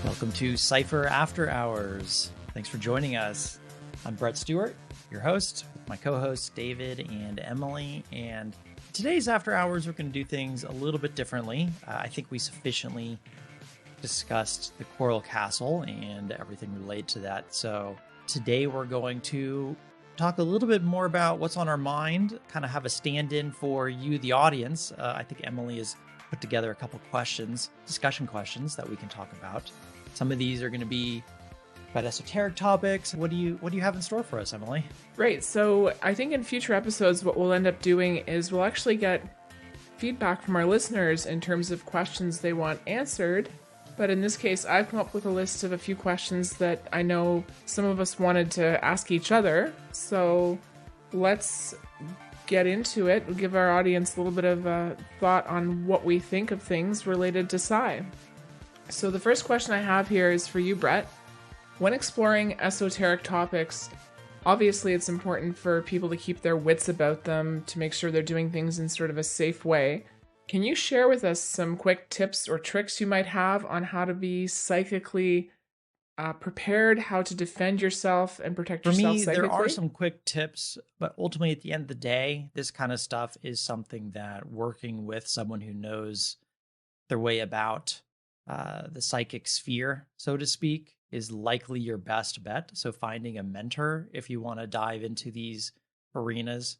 Welcome to Cypher After Hours. Thanks for joining us. I'm Brett Stewart, your host, with my co-hosts David and Emily. And today's After Hours, we're going to do things a little bit differently. I think we sufficiently discussed the Coral Castle and everything related to that. So today we're going to talk a little bit more about what's on our mind, kind of have a stand-in for you, the audience. I think Emily has put together a couple questions, discussion questions that we can talk about. Some of these are going to be about esoteric topics. What do you have in store for us, Emily? Right. So I think in future episodes, what we'll end up doing is we'll actually get feedback from our listeners in terms of questions they want answered. But in this case, I've come up with a list of a few questions that I know some of us wanted to ask each other. So let's get into it. We'll give our audience a little bit of a thought on what we think of things related to Psi. So the first question I have here is for you, Brett. When exploring esoteric topics, obviously it's important for people to keep their wits about them to make sure they're doing things in sort of a safe way. Can you share with us some quick tips or tricks you might have on how to be psychically prepared, how to defend yourself and protect yourself psychically? For me, there are some quick tips, but ultimately at the end of the day, this kind of stuff is something that working with someone who knows their way about the psychic sphere, so to speak, is likely your best bet. So finding a mentor if you want to dive into these arenas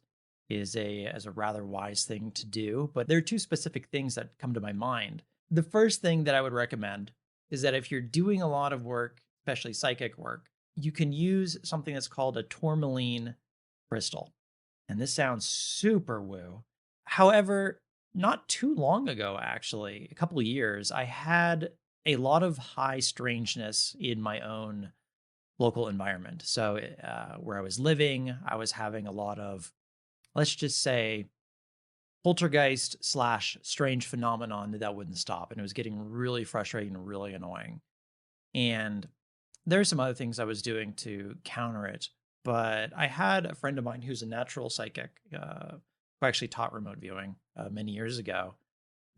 is a rather wise thing to do. But there are two specific things that come to my mind. The first thing that I would recommend is that if you're doing a lot of work, especially psychic work, you can use something that's called a tourmaline crystal. And this sounds super woo. However, not too long ago, actually, a couple of years, I had a lot of high strangeness in my own local environment. So where I was living, I was having a lot of, let's just say, poltergeist / strange phenomenon that wouldn't stop. And it was getting really frustrating and really annoying. And there's some other things I was doing to counter it. But I had a friend of mine who's a natural psychic who actually taught remote viewing many years ago,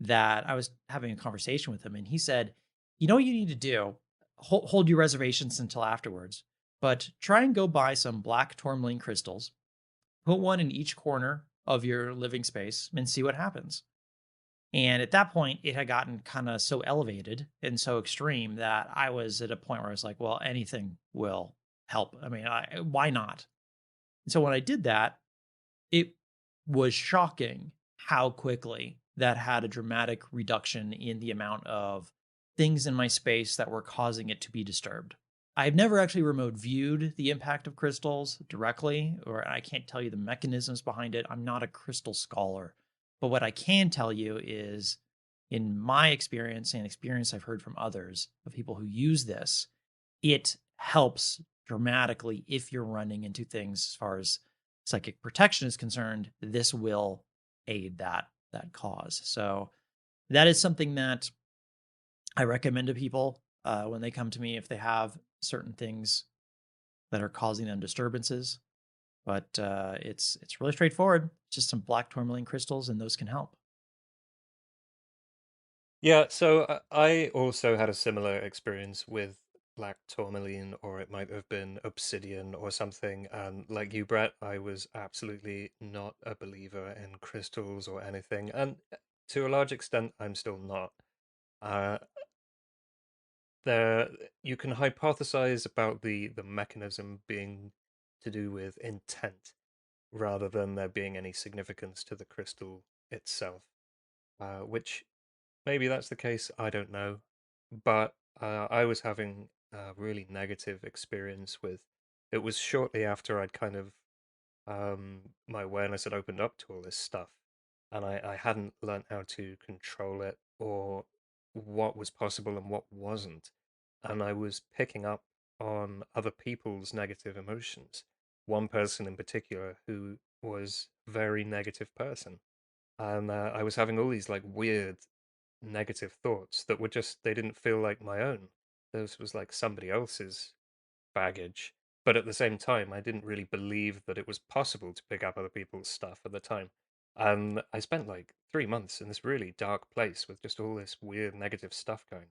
that I was having a conversation with him. And he said, you know what you need to do? Hold your reservations until afterwards, but try and go buy some black tourmaline crystals, put one in each corner of your living space and see what happens. And at that point, it had gotten kind of so elevated and so extreme that I was at a point where I was like, well, anything will help. I mean, why not? And so when I did that, it was shocking how quickly that had a dramatic reduction in the amount of things in my space that were causing it to be disturbed. I've never actually remote viewed the impact of crystals directly, or I can't tell you the mechanisms behind it. I'm not a crystal scholar. But what I can tell you is, in my experience and experience I've heard from others of people who use this, it helps dramatically if you're running into things as far as psychic protection is concerned. This will aid that cause. So that is something that I recommend to people when they come to me if they have certain things that are causing them disturbances. But it's really straightforward. Just some black tourmaline crystals, and those can help. Yeah, so I also had a similar experience with black tourmaline, or it might have been obsidian or something. And like you, Brett, I was absolutely not a believer in crystals or anything. And to a large extent, I'm still not. Uh, there, you can hypothesize about the mechanism being to do with intent rather than there being any significance to the crystal itself, which maybe that's the case, I don't know. But I was having a really negative experience with it. Was shortly after I'd kind of my awareness had opened up to all this stuff, and I hadn't learned how to control it or what was possible and what wasn't. And I was picking up on other people's negative emotions. One person in particular who was a very negative person. And I was having all these like weird negative thoughts that were just, they didn't feel like my own. This was like somebody else's baggage. But at the same time, I didn't really believe that it was possible to pick up other people's stuff at the time. And I spent like 3 months in this really dark place with just all this weird negative stuff going on.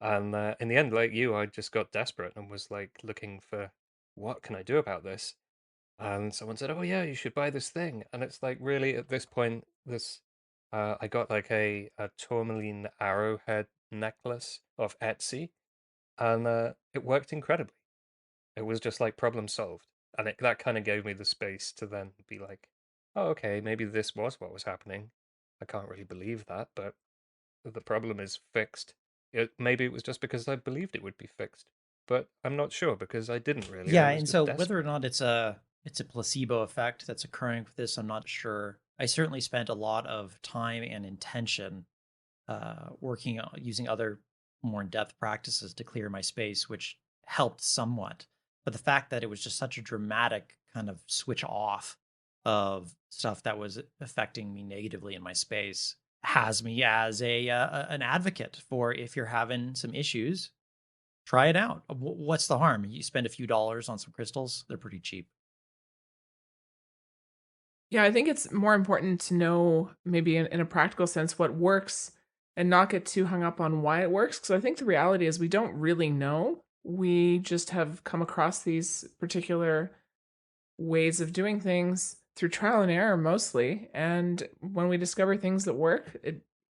And in the end, like you, I just got desperate and was like looking for what can I do about this? And someone said, "Oh yeah, you should buy this thing." And it's like really at this point, this I got like a tourmaline arrowhead necklace off Etsy, and it worked incredibly. It was just like problem solved, and that kind of gave me the space to then be like, "Oh, okay, maybe this was what was happening." I can't really believe that, but the problem is fixed. Maybe it was just because I believed it would be fixed, but I'm not sure because I didn't really. I Yeah, was and just so whether or desperate. not it's a placebo effect that's occurring with this, I'm not sure. I certainly spent a lot of time and intention working on using other more in-depth practices to clear my space, which helped somewhat. But the fact that it was just such a dramatic kind of switch off of stuff that was affecting me negatively in my space has me as an advocate for if you're having some issues, try it out. What's the harm? You spend a few dollars on some crystals; they're pretty cheap. Yeah, I think it's more important to know, maybe in a practical sense, what works and not get too hung up on why it works. Because I think the reality is we don't really know. We just have come across these particular ways of doing things through trial and error mostly. And when we discover things that work,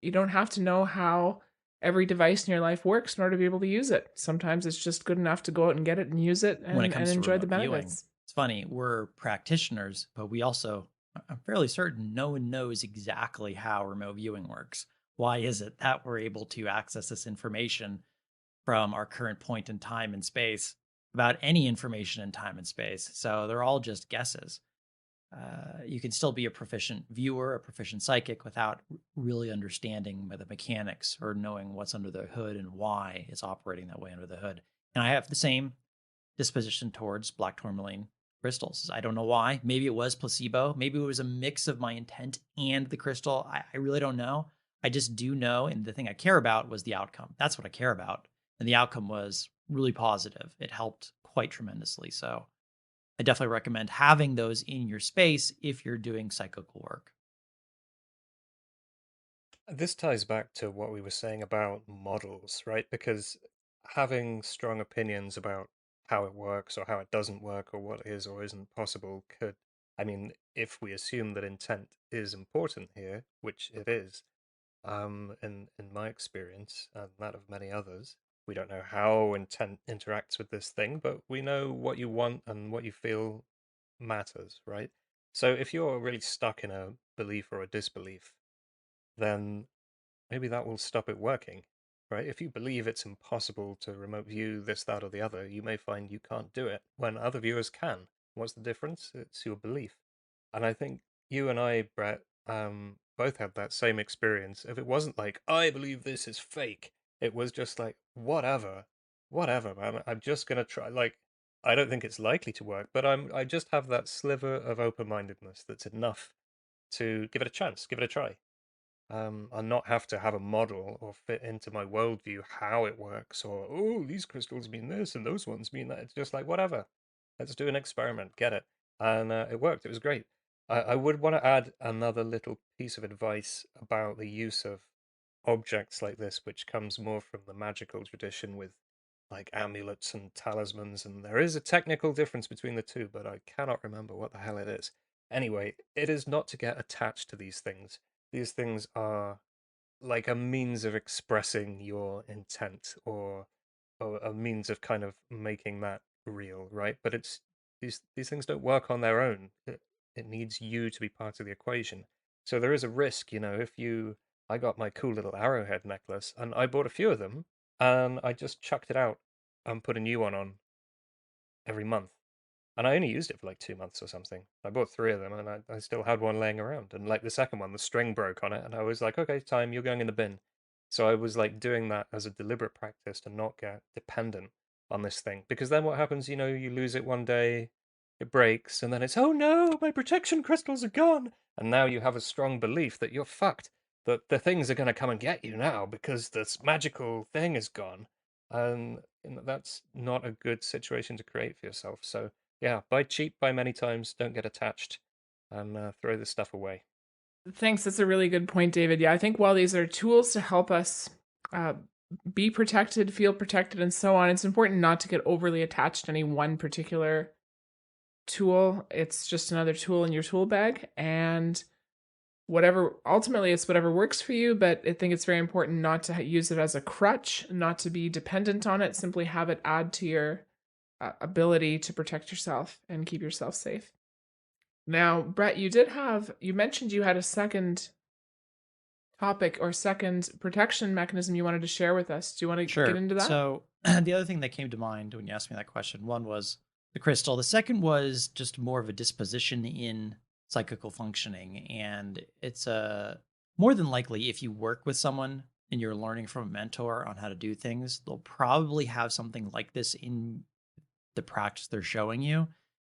you don't have to know how every device in your life works in order to be able to use it. Sometimes it's just good enough to go out and get it and use it When it and comes to enjoy the remote viewing, benefits. it's funny, we're practitioners, but we also, I'm fairly certain no one knows exactly how remote viewing works. Why is it that we're able to access this information from our current point in time and space about any information in time and space? So they're all just guesses. You can still be a proficient viewer, a proficient psychic without really understanding the mechanics or knowing what's under the hood and why it's operating that way under the hood. And I have the same disposition towards black tourmaline crystals. I don't know why. Maybe it was placebo. Maybe it was a mix of my intent and the crystal. I really don't know. I just do know. And the thing I care about was the outcome. That's what I care about. And the outcome was really positive. It helped quite tremendously. So I definitely recommend having those in your space if you're doing psychical work. This ties back to what we were saying about models, right? Because having strong opinions about how it works or how it doesn't work or what is or isn't possible could, I mean, if we assume that intent is important here, which it is, in my experience and that of many others, we don't know how intent interacts with this thing, but we know what you want and what you feel matters, right? So if you're really stuck in a belief or a disbelief, then maybe that will stop it working, right? If you believe it's impossible to remote view this, that, or the other, you may find you can't do it when other viewers can. What's the difference? It's your belief. And I think you and I, Brett, both had that same experience. If it wasn't like, I believe this is fake, it was just like, whatever, man. I'm just gonna try. Like, I don't think it's likely to work, but I just have that sliver of open-mindedness that's enough to give it a chance, give it a try, and not have to have a model or fit into my worldview how it works, or oh, these crystals mean this and those ones mean that. It's just like whatever. Let's do an experiment, get it, and it worked. It was great. I would want to add another little piece of advice about the use of objects like this, which comes more from the magical tradition with like amulets and talismans, and there is a technical difference between the two, but I cannot remember what the hell it is. Anyway, it is not to get attached to these things. These things are like a means of expressing your intent, or a means of kind of making that real, right? But it's these things don't work on their own. It needs you to be part of the equation. So there is a risk, if you I got my cool little arrowhead necklace and I bought a few of them and I just chucked it out and put a new one on every month. And I only used it for like 2 months or something. I bought three of them and I still had one laying around. And like the second one, the string broke on it. And I was like, okay, time, you're going in the bin. So I was like doing that as a deliberate practice to not get dependent on this thing. Because then what happens, you lose it one day, it breaks, and then it's, oh no, my protection crystals are gone. And now you have a strong belief that you're fucked, that the things are going to come and get you now because this magical thing is gone. And that's not a good situation to create for yourself. So yeah, buy cheap, buy many times, don't get attached, and throw this stuff away. Thanks. That's a really good point, David. Yeah, I think while these are tools to help us uh, be protected, feel protected, and so on. It's important not to get overly attached to any one particular tool. It's just another tool in your tool bag, and ultimately it's whatever works for you, but I think it's very important not to use it as a crutch, not to be dependent on it. Simply have it add to your ability to protect yourself and keep yourself safe. Now, Brett, you mentioned you had a second topic or second protection mechanism you wanted to share with us. Do you want to Sure. get into that? So the other thing that came to mind when you asked me that question, one was the crystal. The second was just more of a disposition in psychical functioning. And it's more than likely, if you work with someone and you're learning from a mentor on how to do things, they'll probably have something like this in the practice they're showing you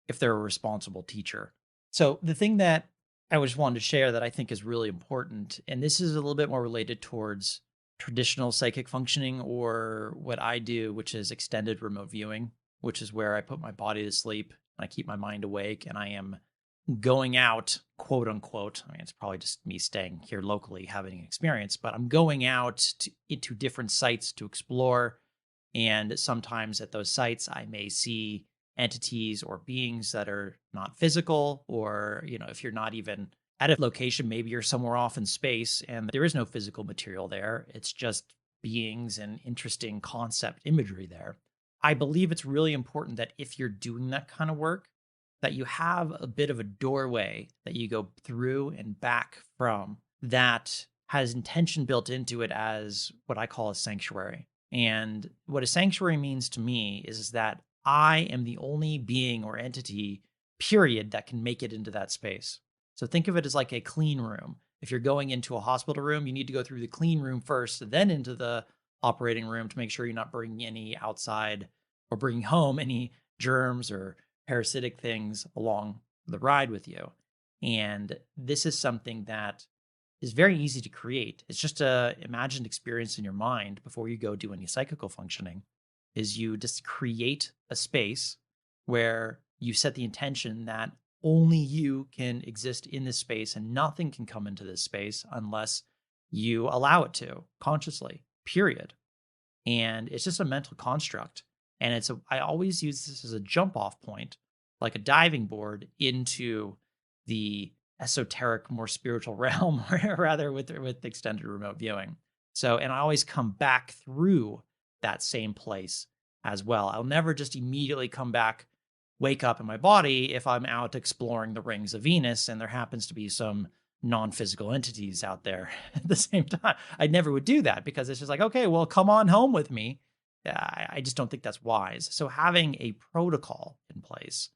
if they're a responsible teacher. So the thing that I just wanted to share that I think is really important, and this is a little bit more related towards traditional psychic functioning or what I do, which is extended remote viewing, which is where I put my body to sleep and I keep my mind awake and I am going out, quote unquote. I mean, it's probably just me staying here locally having an experience, but I'm going out into different sites to explore. And sometimes at those sites, I may see entities or beings that are not physical, or, if you're not even at a location, maybe you're somewhere off in space and there is no physical material there. It's just beings and interesting concept imagery there. I believe it's really important that if you're doing that kind of work, that you have a bit of a doorway that you go through and back from that has intention built into it as what I call a sanctuary. And what a sanctuary means to me is that I am the only being or entity, period, that can make it into that space. So think of it as like a clean room. If you're going into a hospital room, you need to go through the clean room first, then into the operating room to make sure you're not bringing any outside or bringing home any germs or parasitic things along the ride with you. And this is something that is very easy to create. It's just a imagined experience in your mind before you go do any psychical functioning. Is you just create a space where you set the intention that only you can exist in this space and nothing can come into this space unless you allow it to consciously, period. And it's just a mental construct. And I always use this as a jump off point, like a diving board into the esoteric, more spiritual realm, rather with extended remote viewing. So, and I always come back through that same place as well. I'll never just immediately come back, wake up in my body if I'm out exploring the rings of Venus and there happens to be some non-physical entities out there at the same time. I never would do that because it's just like, okay, well, come on home with me. I just don't think that's wise. So having a protocol in place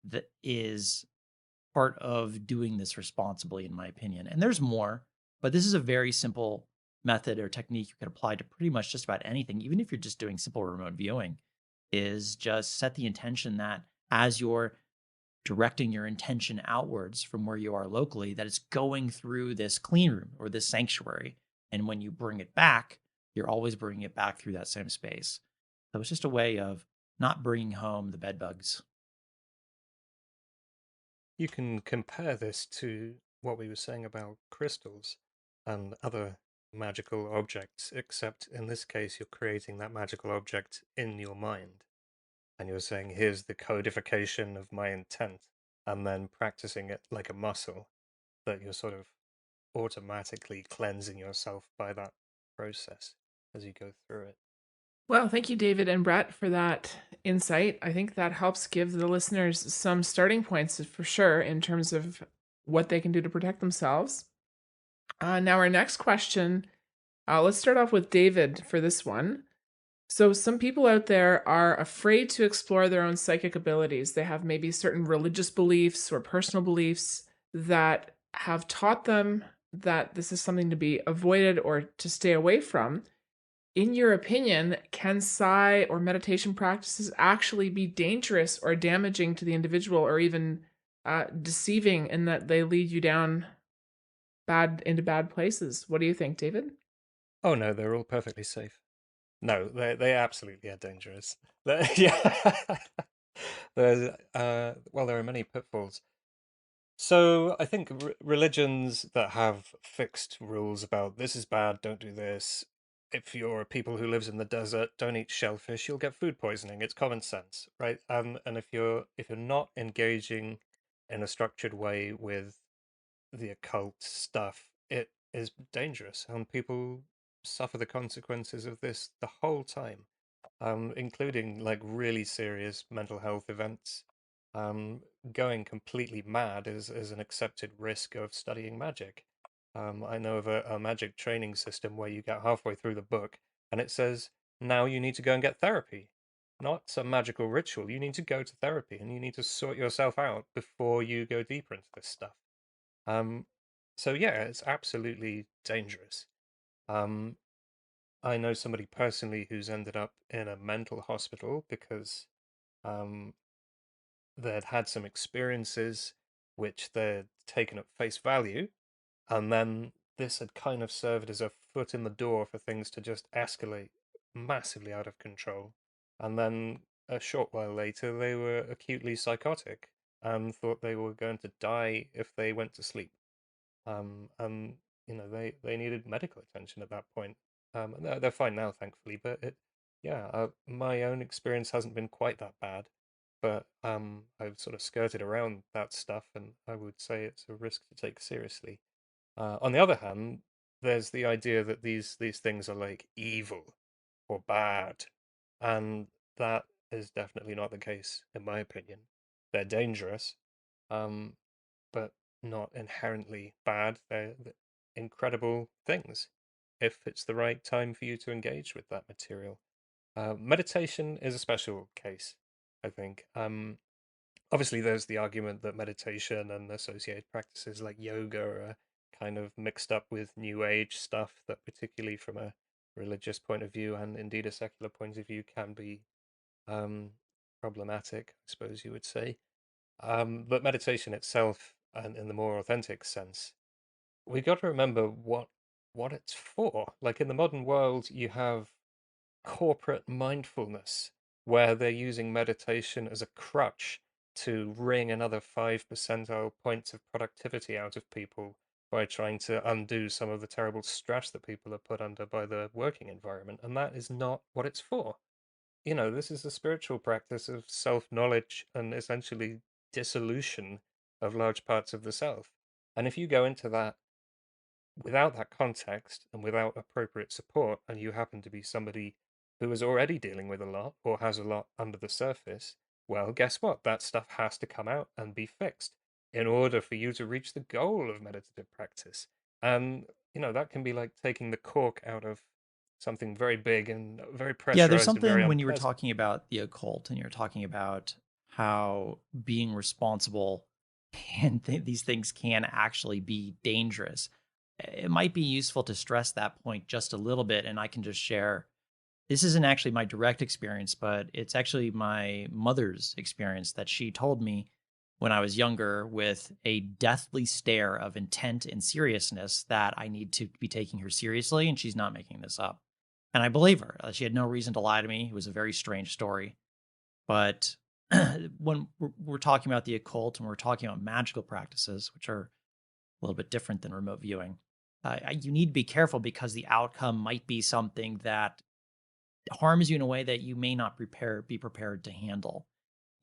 that is part of doing this responsibly, in my opinion. And there's more, but this is a very simple method or technique you can apply to pretty much just about anything, even if you're just doing simple remote viewing, is just set the intention that as you're directing your intention outwards from where you are locally, that it's going through this clean room or this sanctuary. And when you bring it back, you're always bringing it back through that same space. So it's just a way of not bringing home the bed bugs. You can compare this to what we were saying about crystals and other magical objects, except in this case, you're creating that magical object in your mind. And you're saying, here's the codification of my intent, and then practicing it like a muscle that you're sort of automatically cleansing yourself by that process as you go through it. Well, thank you, David and Brett, for that insight. I think that helps give the listeners some starting points for sure in terms of what they can do to protect themselves. Now, our next question, let's start off with David for this one. So, some people out there are afraid to explore their own psychic abilities. They have maybe certain religious beliefs or personal beliefs that have taught them that this is something to be avoided or to stay away from. In your opinion, can psi or meditation practices actually be dangerous or damaging to the individual, or even deceiving in that they lead you down into bad places? What do you think, David? Oh no, they're all perfectly safe. No, they absolutely are dangerous. Yeah, there's well, there are many pitfalls. So I think religions that have fixed rules about this is bad, don't do this, if you're people who lives in the desert, don't eat shellfish, you'll get food poisoning. It's common sense, right? And if you're not engaging in a structured way with the occult stuff, it is dangerous, and people suffer the consequences of this the whole time, including like really serious mental health events. Um, Going completely mad is an accepted risk of studying magic. I know of a magic training system where you get halfway through the book and it says, now you need to go and get therapy. Not some magical ritual. You need to go to therapy and you need to sort yourself out before you go deeper into this stuff. Um, so yeah, it's absolutely dangerous. Um, I know somebody personally who's ended up in a mental hospital because um, they'd had some experiences which they'd taken at face value, and then this had kind of served as a foot in the door for things to just escalate massively out of control. And then a short while later, they were acutely psychotic and thought they were going to die if they went to sleep. And they needed medical attention at that point. And they're fine now, thankfully. But yeah, my own experience hasn't been quite that bad. But I've sort of skirted around that stuff, and I would say it's a risk to take seriously. On the other hand, there's the idea that these things are like evil or bad, and that is definitely not the case, in my opinion. They're dangerous, um, but not inherently bad. They're incredible things if it's the right time for you to engage with that material. Meditation is a special case, I think. Obviously, there's the argument that meditation and associated practices like yoga are kind of mixed up with New Age stuff that, particularly from a religious point of view and indeed a secular point of view, can be um, problematic, I suppose you would say. But meditation itself, and in the more authentic sense, we got to remember what it's for. Like in the modern world, you have corporate mindfulness where they're using meditation as a crutch to wring another 5 percentile points of productivity out of people by trying to undo some of the terrible stress that people are put under by the working environment. And that is not what it's for. This is a spiritual practice of self knowledge and essentially dissolution of large parts of the self. And if you go into that without that context and without appropriate support, and you happen to be somebody who is already dealing with a lot or has a lot under the surface, well, guess what? That stuff has to come out and be fixed in order for you to reach the goal of meditative practice. And, that can be like taking the cork out of something very big and very Yeah, there's pressurized and very something when you were unpleasant. talking about the occult and you're talking about how being responsible and these things can actually be dangerous. It might be useful to stress that point just a little bit, and I can just share. This isn't actually my direct experience, but it's actually my mother's experience that she told me when I was younger with a deathly stare of intent and seriousness that I need to be taking her seriously, and she's not making this up. And I believe her. She had no reason to lie to me. It was a very strange story. But when we're talking about the occult and we're talking about magical practices, which are a little bit different than remote viewing, you need to be careful because the outcome might be something that harms you in a way that you may not be prepared to handle.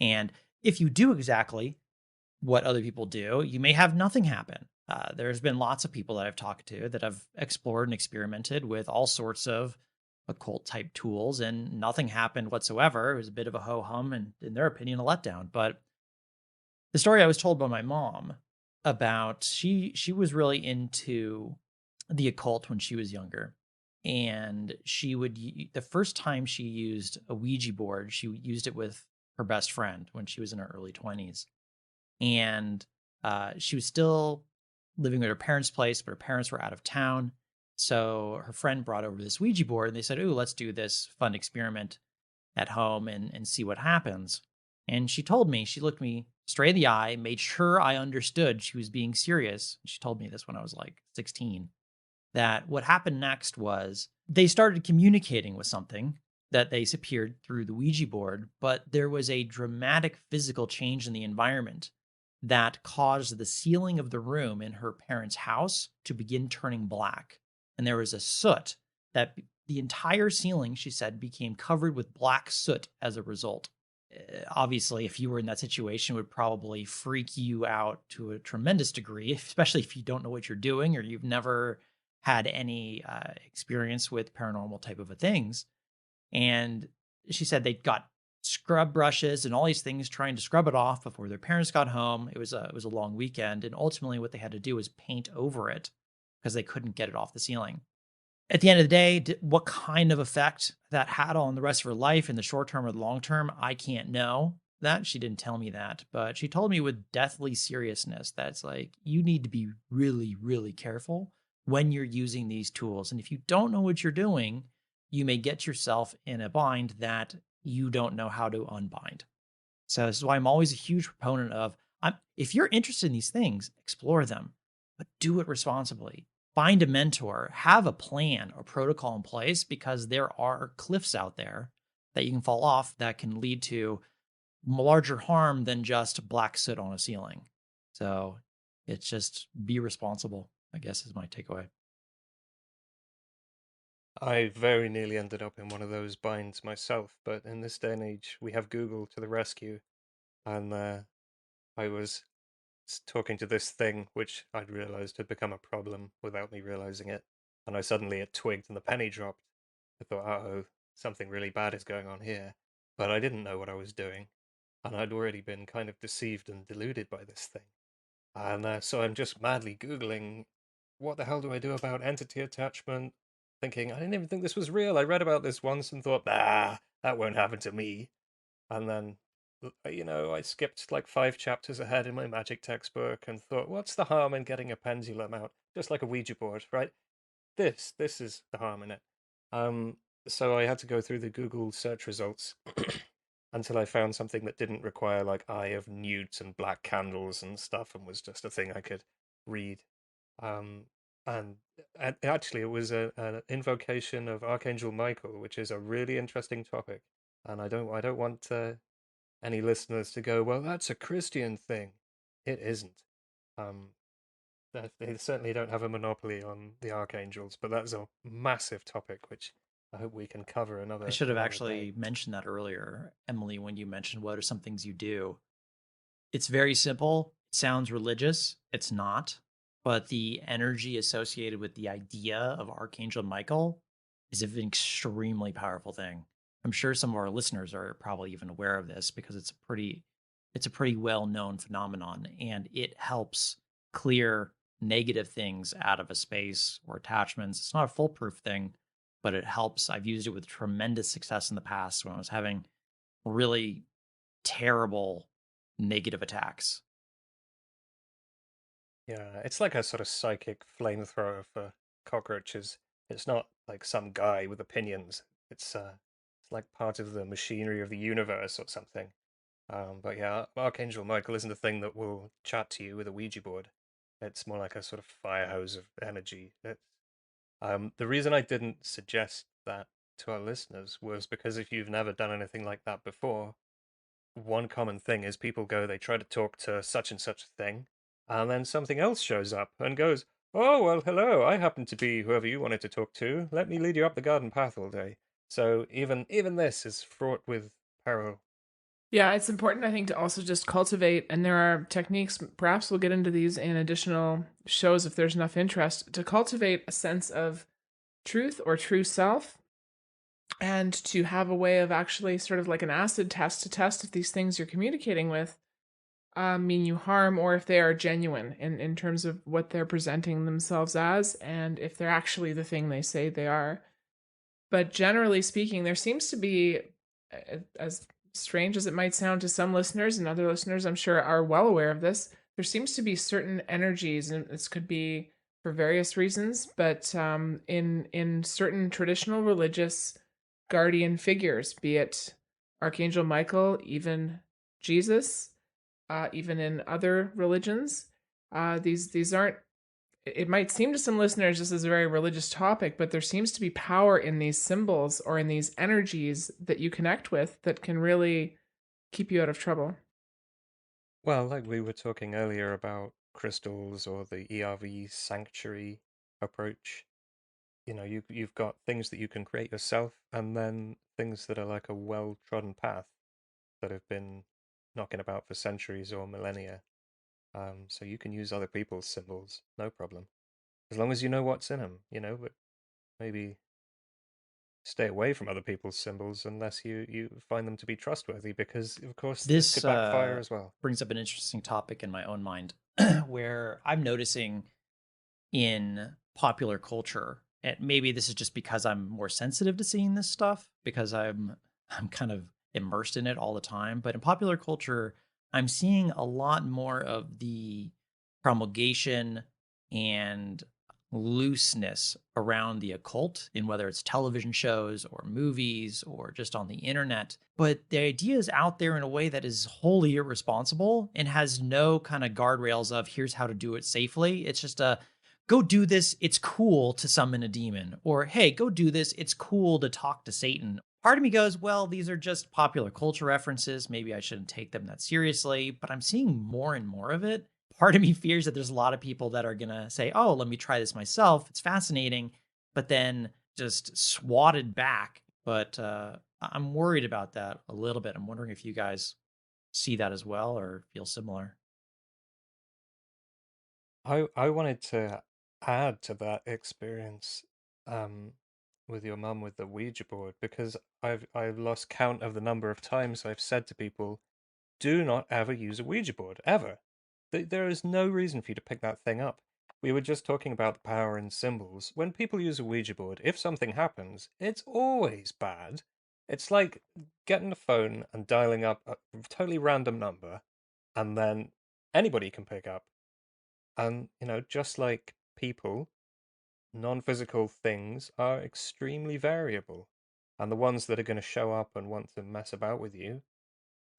And if you do exactly what other people do, you may have nothing happen. There's been lots of people that I've talked to that have explored and experimented with all sorts of occult type tools, and nothing happened whatsoever. It was a bit of a ho hum, and in their opinion, a letdown. But the story I was told by my mom about she was really into the occult when she was younger, and she would the first time she used a Ouija board, she used it with her best friend when she was in her early 20s, and she was still living at her parents' place, but her parents were out of town. So her friend brought over this Ouija board, and they said, "Ooh, let's do this fun experiment at home and see what happens." And she told me, she looked me straight in the eye, made sure I understood she was being serious. She told me this when I was like 16, that what happened next was they started communicating with something that they appeared through the Ouija board, but there was a dramatic physical change in the environment that caused the ceiling of the room in her parents' house to begin turning black. And there was a soot that the entire ceiling, she said, became covered with black soot as a result. Obviously, if you were in that situation, it would probably freak you out to a tremendous degree, especially if you don't know what you're doing or you've never had any experience with paranormal type of things. And she said they got scrub brushes and all these things trying to scrub it off before their parents got home. It was a long weekend, and ultimately what they had to do was paint over it because they couldn't get it off the ceiling. At the end of the day, what kind of effect that had on the rest of her life in the short term or the long term, I can't know that. She didn't tell me that, but she told me with deathly seriousness that's like, you need to be really, really careful when you're using these tools. And if you don't know what you're doing, you may get yourself in a bind that you don't know how to unbind. So this is why I'm always a huge proponent of, if you're interested in these things, explore them, but do it responsibly. Find a mentor, have a plan or protocol in place, because there are cliffs out there that you can fall off that can lead to larger harm than just black soot on a ceiling. So it's just be responsible, I guess, is my takeaway. I very nearly ended up in one of those binds myself, but in this day and age, we have Google to the rescue, and I was talking to this thing which I'd realized had become a problem without me realizing it, and I suddenly it twigged and the penny dropped. I thought, uh-oh, something really bad is going on here, but I didn't know what I was doing, and I'd already been kind of deceived and deluded by this thing. And so I'm just madly Googling, what the hell do I do about entity attachment? Thinking, I didn't even think this was real. I read about this once and thought, that won't happen to me. And then, I skipped like 5 chapters ahead in my magic textbook and thought, what's the harm in getting a pendulum out? Just like a Ouija board, right? This is the harm in it. Um, so I had to go through the Google search results until I found something that didn't require like Eye of Newt and black candles and stuff, and was just a thing I could read. Um, and actually, it was an invocation of Archangel Michael, which is a really interesting topic. And I don't want any listeners to go, well, that's a Christian thing. It isn't. Um, they certainly don't have a monopoly on the archangels, but that's a massive topic, which I hope we can cover I another should have another day. actually mentioned that earlier, Emily, when you mentioned what are some things you do. It's very simple. It sounds religious. It's not. But the energy associated with the idea of Archangel Michael is an extremely powerful thing. I'm sure some of our listeners are probably even aware of this because it's a pretty well-known phenomenon, and it helps clear negative things out of a space or attachments. It's not a foolproof thing, but it helps. I've used it with tremendous success in the past when I was having really terrible negative attacks. Yeah, it's like a sort of psychic flamethrower for cockroaches. It's not like some guy with opinions. It's like part of the machinery of the universe or something. But yeah, Archangel Michael isn't a thing that will chat to you with a Ouija board. It's more like a sort of fire hose of energy. The reason I didn't suggest that to our listeners was because if you've never done anything like that before, one common thing is people go, they try to talk to such and such a thing, and then something else shows up and goes, oh, well, hello, I happen to be whoever you wanted to talk to. Let me lead you up the garden path all day. So even this is fraught with peril. Yeah, it's important, I think, to also just cultivate, and there are techniques, perhaps we'll get into these in additional shows if there's enough interest, to cultivate a sense of truth or true self, and to have a way of actually sort of like an acid test to test if these things you're communicating with mean you harm, or if they are genuine in terms of what they're presenting themselves as, and if they're actually the thing they say they are. But generally speaking, there seems to be, as strange as it might sound to some listeners, and other listeners I'm sure are well aware of this, there seems to be certain energies, and this could be for various reasons, but in certain traditional religious guardian figures, be it Archangel Michael, even Jesus, even in other religions, these aren't, it might seem to some listeners this is a very religious topic, but there seems to be power in these symbols or in these energies that you connect with that can really keep you out of trouble. Well, like we were talking earlier about crystals or the ERV sanctuary approach, you've got things that you can create yourself, and then things that are like a well-trodden path that have been knocking about for centuries or millennia. So you can use other people's symbols, no problem, as long as you know what's in them. But maybe stay away from other people's symbols unless you find them to be trustworthy, because of course this This could backfire as well. brings up an interesting topic in my own mind where I'm noticing in popular culture, and maybe this is just because I'm more sensitive to seeing this stuff because I'm kind of immersed in it all the time, but in popular culture, I'm seeing a lot more of the promulgation and looseness around the occult in whether it's television shows or movies or just on the internet. But the idea is out there in a way that is wholly irresponsible and has no kind of guardrails of here's how to do it safely. It's just a go do this. It's cool to summon a demon. Or, hey, go do this. It's cool to talk to Satan. Part of me goes, well, these are just popular culture references. Maybe I shouldn't take them that seriously, but I'm seeing more and more of it. Part of me fears that there's a lot of people that are going to say, oh, let me try this myself. It's fascinating, but then just swatted back. But I'm worried about that a little bit. I'm wondering if you guys see that as well or feel similar. I wanted to add to that experience um, with your mum with the Ouija board, because I've lost count of the number of times I've said to people, do not ever use a Ouija board, ever. There is no reason for you to pick that thing up. We were just talking about the power in symbols. When people use a Ouija board, if something happens, it's always bad. It's like getting a phone and dialing up a totally random number, and then anybody can pick up. And, just like people, non-physical things are extremely variable. And the ones that are going to show up and want to mess about with you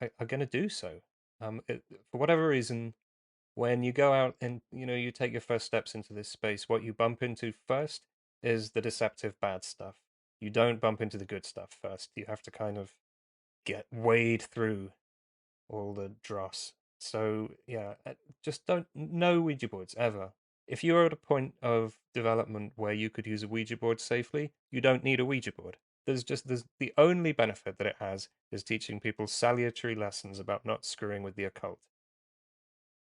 are going to do so. For whatever reason, when you go out and you take your first steps into this space, what you bump into first is the deceptive bad stuff. You don't bump into the good stuff first. You have to kind of get wade through all the dross. So yeah, just don't no Ouija boards ever. If you're at a point of development where you could use a Ouija board safely, you don't need a Ouija board. There's the only benefit that it has is teaching people salutary lessons about not screwing with the occult.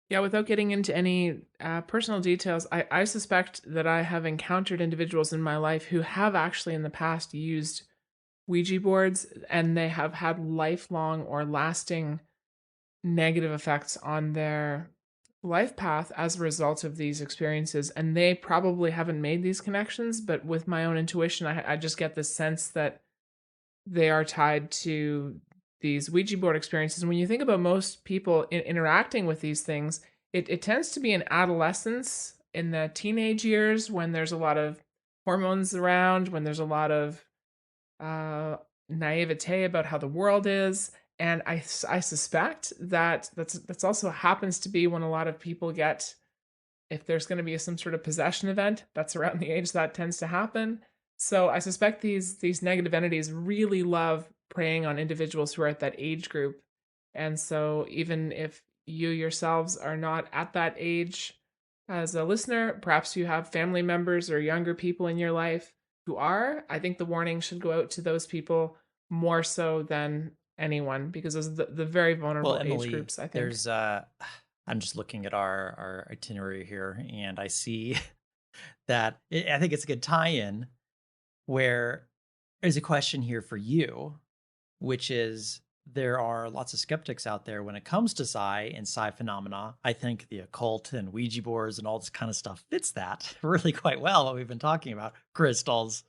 Yeah, without getting into any personal details, I suspect that I have encountered individuals in my life who have actually in the past used Ouija boards, and they have had lifelong or lasting negative effects on their life path as a result of these experiences. And they probably haven't made these connections, but with my own intuition, I just get the sense that they are tied to these Ouija board experiences. And when you think about most people interacting with these things, it tends to be in adolescence, in the teenage years, when there's a lot of hormones around, when there's a lot of naivete about how the world is. And I suspect that that's also happens to be when a lot of people get, if there's going to be some sort of possession event, that's around the age that tends to happen. So I suspect these negative entities really love preying on individuals who are at that age group. And so even if you yourselves are not at that age as a listener, perhaps you have family members or younger people in your life who are, I think the warning should go out to those people more so than anyone, because those are the very vulnerable Well, age Emily, groups, I think. there's I'm just looking at our itinerary here and I see that I think it's a good tie-in where there's a question here for you, which is there are lots of skeptics out there when it comes to psi and psi phenomena. I think the occult and Ouija boards and all this kind of stuff fits that really quite well, what we've been talking about, crystals.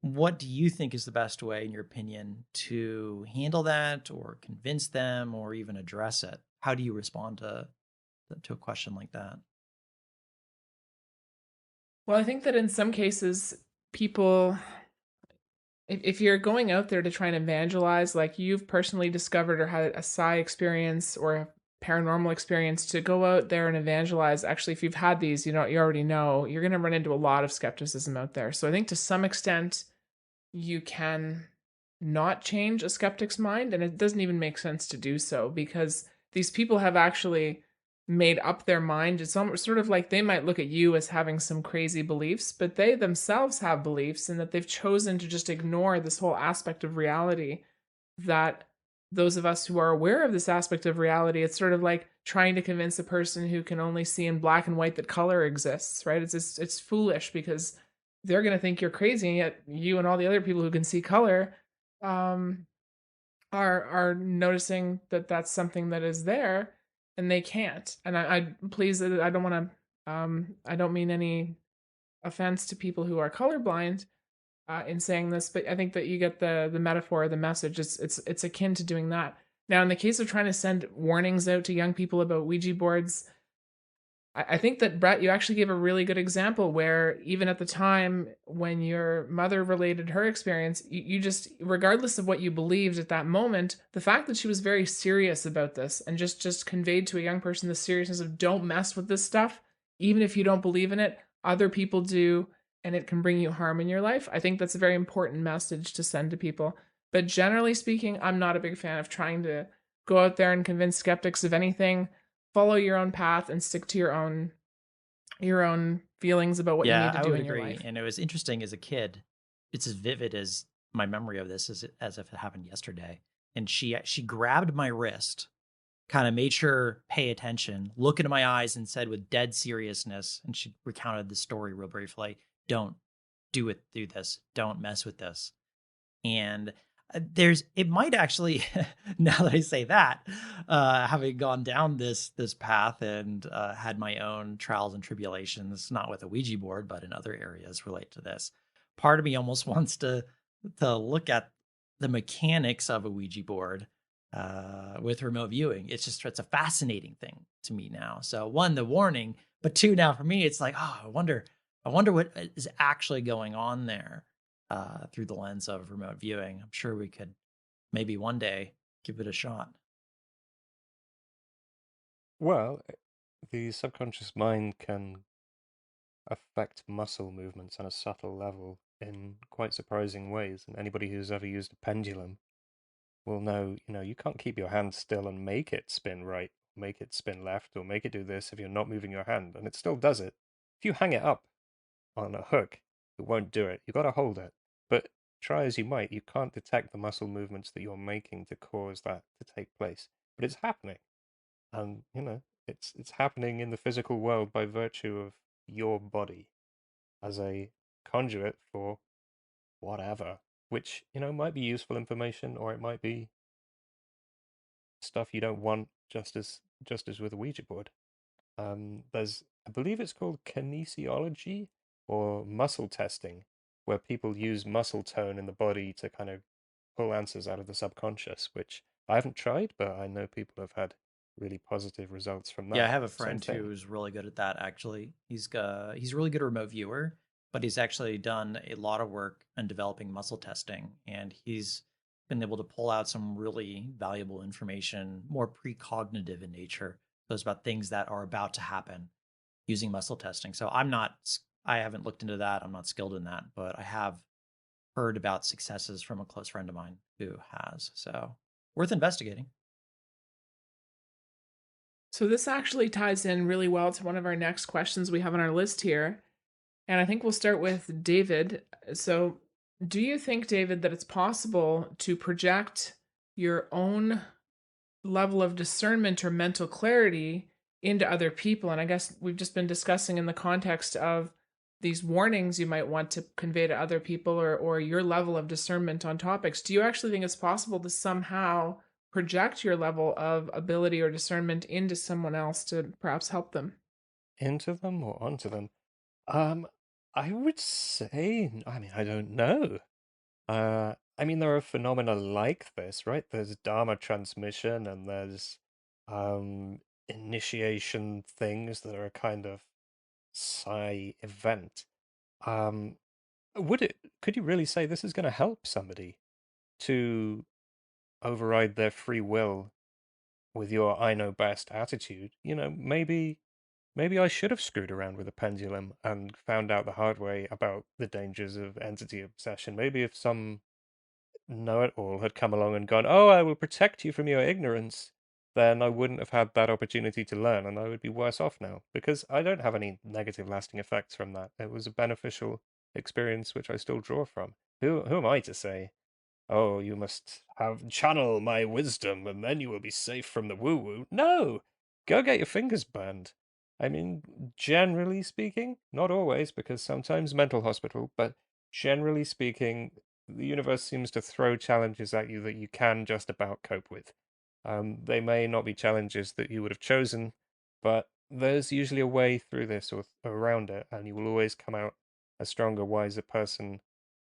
What do you think is the best way, in your opinion, to handle that or convince them or even address it? How do you respond to a question like that? Well, I think that in some cases, people, if you're going out there to try and evangelize, like you've personally discovered or had a psi experience or a paranormal experience, to go out there and evangelize, actually, if you've had these, you already know you're going to run into a lot of skepticism out there. So I think to some extent, you can not change a skeptic's mind, and it doesn't even make sense to do so, because these people have actually made up their mind. It's almost sort of like they might look at you as having some crazy beliefs, but they themselves have beliefs, and that they've chosen to just ignore this whole aspect of reality that those of us who are aware of this aspect of reality, it's sort of like trying to convince a person who can only see in black and white that color exists, right? It's foolish because they're going to think you're crazy, and yet you and all the other people who can see color um, are noticing that that's something that is there, and they can't. And I please, I don't want to, I don't mean any offense to people who are colorblind in saying this, but I think that you get the metaphor, the message. It's akin to doing that. Now, in the case of trying to send warnings out to young people about Ouija boards, I think that Brett, you actually gave a really good example where even at the time when your mother related her experience, you just, regardless of what you believed at that moment, the fact that she was very serious about this and just conveyed to a young person the seriousness of don't mess with this stuff, even if you don't believe in it, other people do, and it can bring you harm in your life. I think that's a very important message to send to people. But generally speaking, I'm not a big fan of trying to go out there and convince skeptics of anything. Follow your own path and stick to your own feelings about what you Yeah, need to I do would in your agree. life. And it was interesting as a kid. It's as vivid as my memory of this as if it happened yesterday. And she grabbed my wrist, kind of made sure pay attention, look into my eyes, and said with dead seriousness, and she recounted the story real briefly. Don't do this. Don't mess with this. And it might actually, now that I say that, having gone down this path and had my own trials and tribulations, not with a Ouija board, but in other areas relate to this, part of me almost wants to look at the mechanics of a Ouija board with remote viewing. It's a fascinating thing to me now. So one, the warning, but two, now for me, it's like, oh, I wonder what is actually going on there through the lens of remote viewing. I'm sure we could maybe one day give it a shot. Well, the subconscious mind can affect muscle movements on a subtle level in quite surprising ways. And anybody who's ever used a pendulum will know, you can't keep your hand still and make it spin right, make it spin left, or make it do this if you're not moving your hand, and it still does it. If you hang it up on a hook, it won't do it. You've got to hold it. But try as you might, you can't detect the muscle movements that you're making to cause that to take place. But it's happening. And, it's happening in the physical world by virtue of your body as a conduit for whatever, which, might be useful information or it might be stuff you don't want, just as with a Ouija board. There's, I believe it's called kinesiology or muscle testing, where people use muscle tone in the body to kind of pull answers out of the subconscious, which I haven't tried, but I know people have had really positive results from Yeah, I that. have a Same friend thing. who's really good at that. Actually, he's a really good remote viewer, but he's actually done a lot of work on developing muscle testing, and he's been able to pull out some really valuable information, more precognitive in nature, those about things that are about to happen using muscle testing. So I haven't looked into that. I'm not skilled in that, but I have heard about successes from a close friend of mine who has. So worth investigating. So this actually ties in really well to one of our next questions we have on our list here. And I think we'll start with David. So, do you think, David, that it's possible to project your own level of discernment or mental clarity into other people? And I guess we've just been discussing in the context of these warnings you might want to convey to other people, or your level of discernment on topics. Do you actually think it's possible to somehow project your level of ability or discernment into someone else to perhaps help them? Into them or onto them? Um, I would say, I mean, I don't know. I mean, there are phenomena like this, right? There's Dharma transmission and there's initiation things that are a kind of psi event. Um, could you really say this is going to help somebody to override their free will with your I know best attitude? Maybe I should have screwed around with a pendulum and found out the hard way about the dangers of entity obsession. Maybe if some know it all had come along and gone, "Oh, I will protect you from your ignorance," then I wouldn't have had that opportunity to learn, and I would be worse off now because I don't have any negative lasting effects from that. It was a beneficial experience which I still draw from. Who am I to say, oh, you must have channel my wisdom and then you will be safe from the woo woo? No! Go get your fingers burned. I mean, generally speaking, not always, because sometimes mental hospital, but generally speaking, the universe seems to throw challenges at you that you can just about cope with. They may not be challenges that you would have chosen, but there's usually a way through this or around it, and you will always come out a stronger, wiser person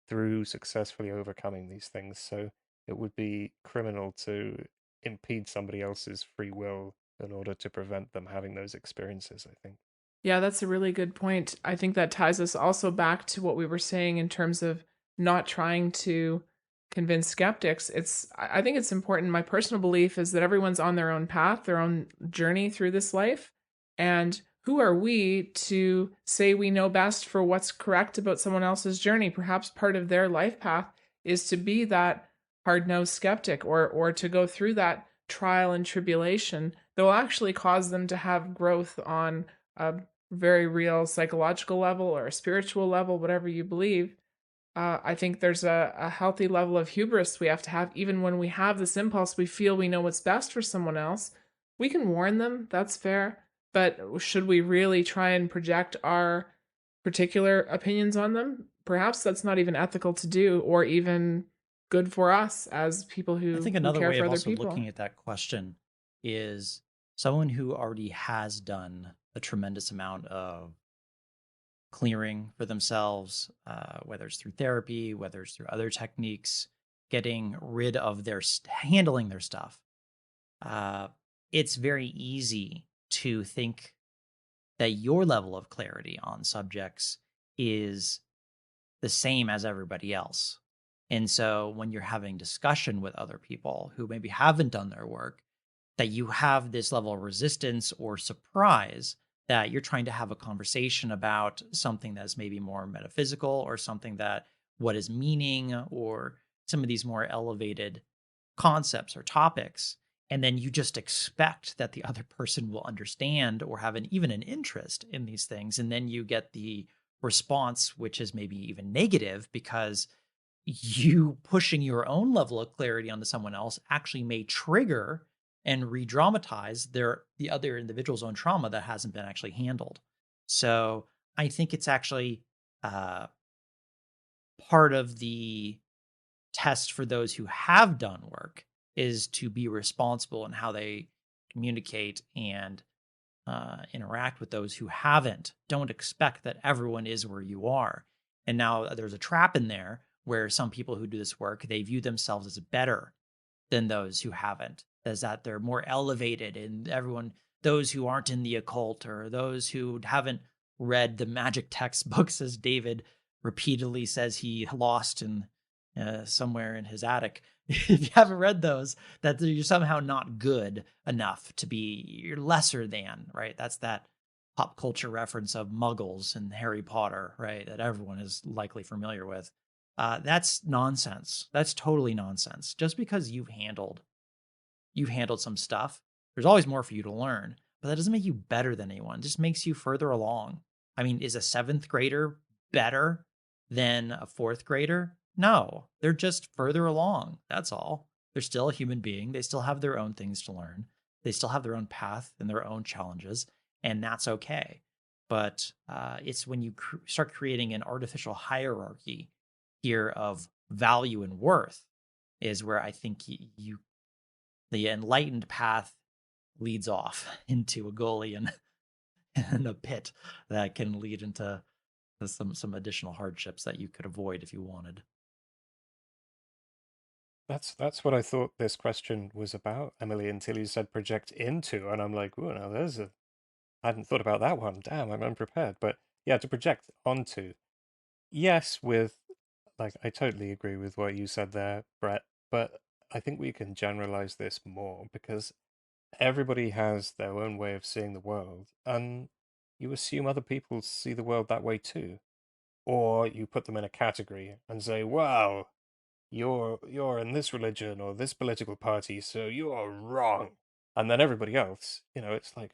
through successfully overcoming these things. So it would be criminal to impede somebody else's free will in order to prevent them having those experiences, I think. Yeah, that's a really good point. I think that ties us also back to what we were saying in terms of not trying to convince skeptics. I think it's important. My personal belief is that everyone's on their own path, their own journey through this life. And who are we to say we know best for what's correct about someone else's journey? Perhaps part of their life path is to be that hard-nosed skeptic, or to go through that trial and tribulation that will actually cause them to have growth on a very real psychological level or a spiritual level, whatever you believe. I think there's a healthy level of hubris we have to have, even when we have this impulse, we feel we know what's best for someone else. We can warn them, that's fair. But should we really try and project our particular opinions on them? Perhaps that's not even ethical to do, or even good for us as people I who think another care way for of other also people. looking at that question is someone who already has done a tremendous amount of clearing for themselves, whether it's through therapy, whether it's through other techniques, getting rid of handling their stuff. Uh, it's very easy to think that your level of clarity on subjects is the same as everybody else. And so when you're having discussion with other people who maybe haven't done their work, that you have this level of resistance or surprise that you're trying to have a conversation about something that's maybe more metaphysical or something that what is meaning or some of these more elevated concepts or topics. And then you just expect that the other person will understand or have even an interest in these things. And then you get the response, which is maybe even negative because you pushing your own level of clarity onto someone else actually may trigger and re-dramatize the other individual's own trauma that hasn't been actually handled. So I think it's actually uh, part of the test for those who have done work is to be responsible in how they communicate and interact with those who haven't. Don't expect that everyone is where you are. And now there's a trap in there where some people who do this work, they view themselves as better than those who haven't, as that they're more elevated and everyone, those who aren't in the occult or those who haven't read the magic textbooks, as David repeatedly says he lost in somewhere in his attic. If you haven't read those, that you're somehow not good enough to be, you're lesser than, right? That's that pop culture reference of muggles and Harry Potter, right? That everyone is likely familiar with. That's nonsense. That's totally nonsense. Just because you've handled some stuff, there's always more for you to learn, but that doesn't make you better than anyone. It just makes you further along. I mean, is a seventh grader better than a fourth grader? No, they're just further along. That's all. They're still a human being. They still have their own things to learn. They still have their own path and their own challenges, and that's okay. But it's when you start creating an artificial hierarchy here of value and worth is where I think the enlightened path leads off into a gully and a pit that can lead into some additional hardships that you could avoid if you wanted. That's what I thought this question was about, Emily, until you said project into, and I'm like, oh, now I hadn't thought about that one. Damn, I'm unprepared. But yeah, to project onto. Yes, I totally agree with what you said there, Brett, but I think we can generalize this more because everybody has their own way of seeing the world, and you assume other people see the world that way too. Or you put them in a category and say, "Wow, you're in this religion or this political party, so you're wrong." And then everybody else, it's like,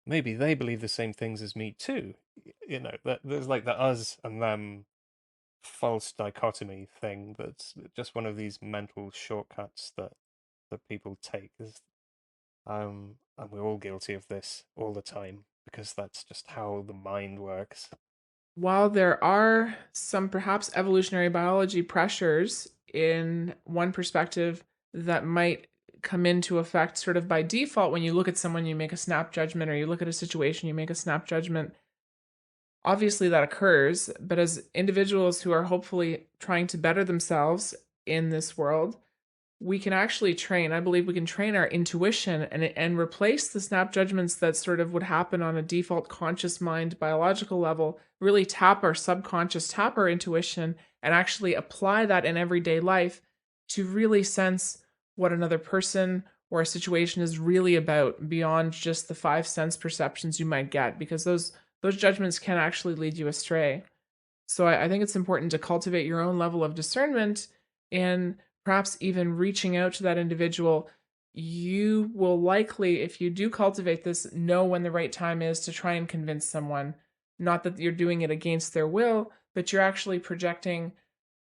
maybe they believe the same things as me too. There's like the us and them false dichotomy thing that's just one of these mental shortcuts that people take. And we're all guilty of this all the time because that's just how the mind works. While there are some perhaps evolutionary biology pressures in one perspective that might come into effect sort of by default when you look at someone, you make a snap judgment, or you look at a situation, you make a snap judgment. Obviously, that occurs, but as individuals who are hopefully trying to better themselves in this world, we can actually train. I believe we can train our intuition and replace the snap judgments that sort of would happen on a default conscious mind biological level, really tap our subconscious, tap our intuition, and actually apply that in everyday life to really sense what another person or a situation is really about beyond just the 5 sense perceptions you might get, because those judgments can actually lead you astray. So I think it's important to cultivate your own level of discernment and perhaps even reaching out to that individual. You will likely, if you do cultivate this, know when the right time is to try and convince someone. Not that you're doing it against their will, but you're actually projecting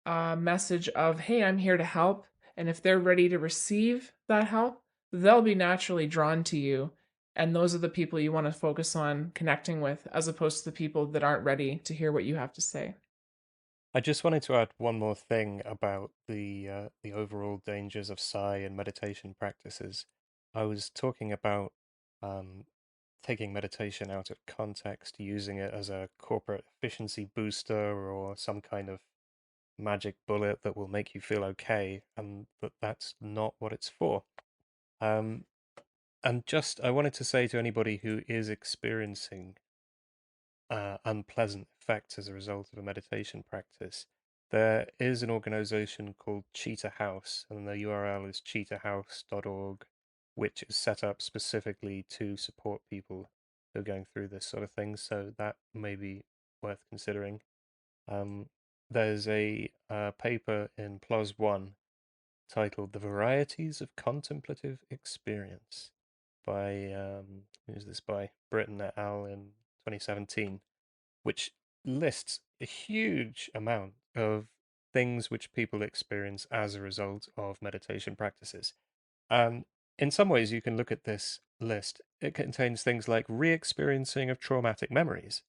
a message of, hey, I'm here to help. And if they're ready to receive that help, they'll be naturally drawn to you. And those are the people you want to focus on connecting with, as opposed to the people that aren't ready to hear what you have to say. I just wanted to add one more thing about the overall dangers of psi and meditation practices. I was talking about um, taking meditation out of context, using it as a corporate efficiency booster or some kind of magic bullet that will make you feel okay, and that's not what it's for. Um, and just I wanted to say to anybody who is experiencing unpleasant effects as a result of a meditation practice, there is an organization called Cheetah House, and the URL is cheetahhouse.org, which is set up specifically to support people who are going through this sort of thing. So that may be worth considering. Um, there's a paper in PLOS One titled "The Varieties of Contemplative Experience" by who's this by? Britton et al. In 2017, which lists a huge amount of things which people experience as a result of meditation practices. And in some ways, you can look at this list. It contains things like re-experiencing of traumatic memories.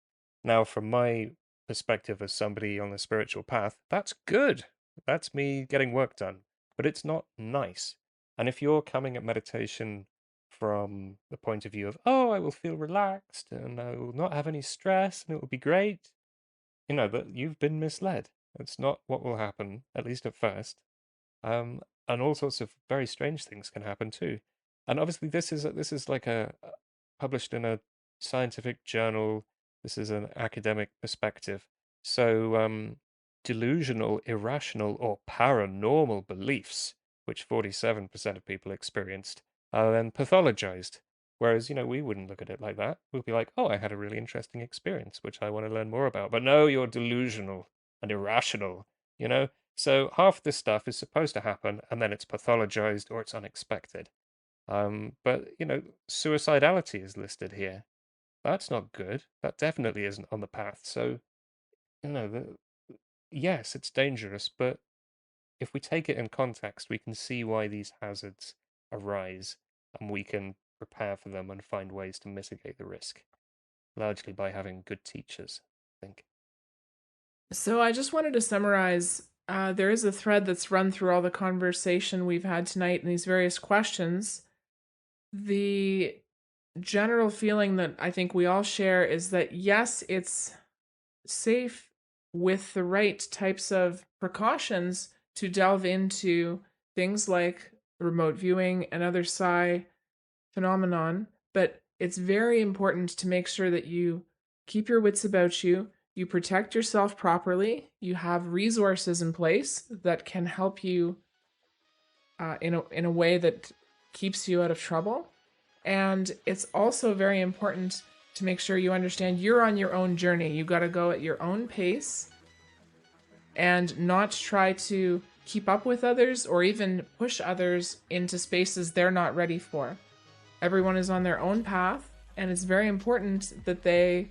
Now, from my perspective as somebody on the spiritual path, that's good. That's me getting work done. But it's not nice. And if you're coming at meditation from the point of view of, oh, I will feel relaxed and I will not have any stress and it will be great, that you've been misled. It's not what will happen, at least at first. And all sorts of very strange things can happen too. And obviously, this is like a published in a scientific journal. This is an academic perspective. So, delusional, irrational, or paranormal beliefs, which 47% of people experienced, are then pathologized. Whereas, we wouldn't look at it like that. We'd be like, oh, I had a really interesting experience, which I want to learn more about. But no, you're delusional and irrational, you know? So half this stuff is supposed to happen, and then it's pathologized or it's unexpected. But suicidality is listed here. That's not good. That definitely isn't on the path. So you know, the, yes, it's dangerous, but if we take it in context, we can see why these hazards arise, and we can prepare for them and find ways to mitigate the risk, largely by having good teachers, I think. So I just wanted to summarize. There is a thread that's run through all the conversation we've had tonight and these various questions. The general feeling that I think we all share is that yes, it's safe with the right types of precautions to delve into things like remote viewing and other psi phenomenon, but it's very important to make sure that you keep your wits about you, you protect yourself properly, you have resources in place that can help you in a way that keeps you out of trouble. And it's also very important to make sure you understand you're on your own journey. You got to go at your own pace and not try to keep up with others or even push others into spaces they're not ready for. Everyone is on their own path, and it's very important that they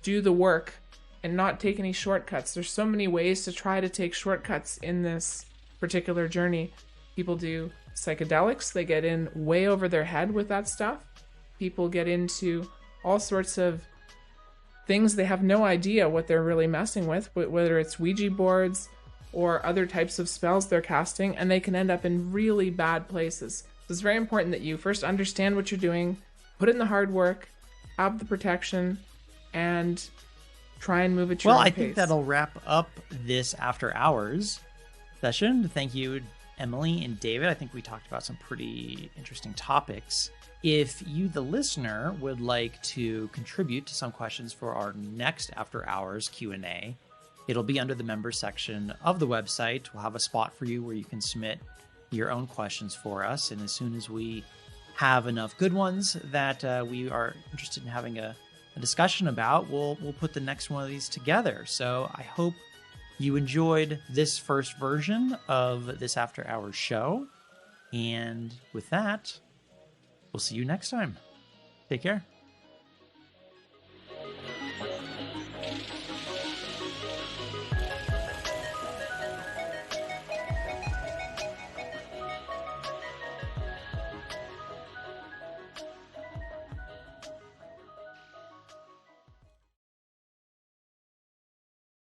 do the work and not take any shortcuts. There's so many ways to try to take shortcuts in this particular journey. People do psychedelics, they get in way over their head with that stuff. People get into all sorts of things they have no idea what they're really messing with, whether it's Ouija boards or other types of spells they're casting, and they can end up in really bad places. So it's very important that you first understand what you're doing, put in the hard work, have the protection, and try and move at your own Well, I pace. think that'll wrap up this After Hours session. Thank you, Emily and David. I think we talked about some pretty interesting topics. If you, the listener, would like to contribute to some questions for our next After Hours Q&A, it'll be under the members section of the website. We'll have a spot for you where you can submit your own questions for us. And as soon as we have enough good ones that we are interested in having a discussion about, we'll put the next one of these together. So I hope you enjoyed this first version of this After Hours show. And with that, we'll see you next time. Take care.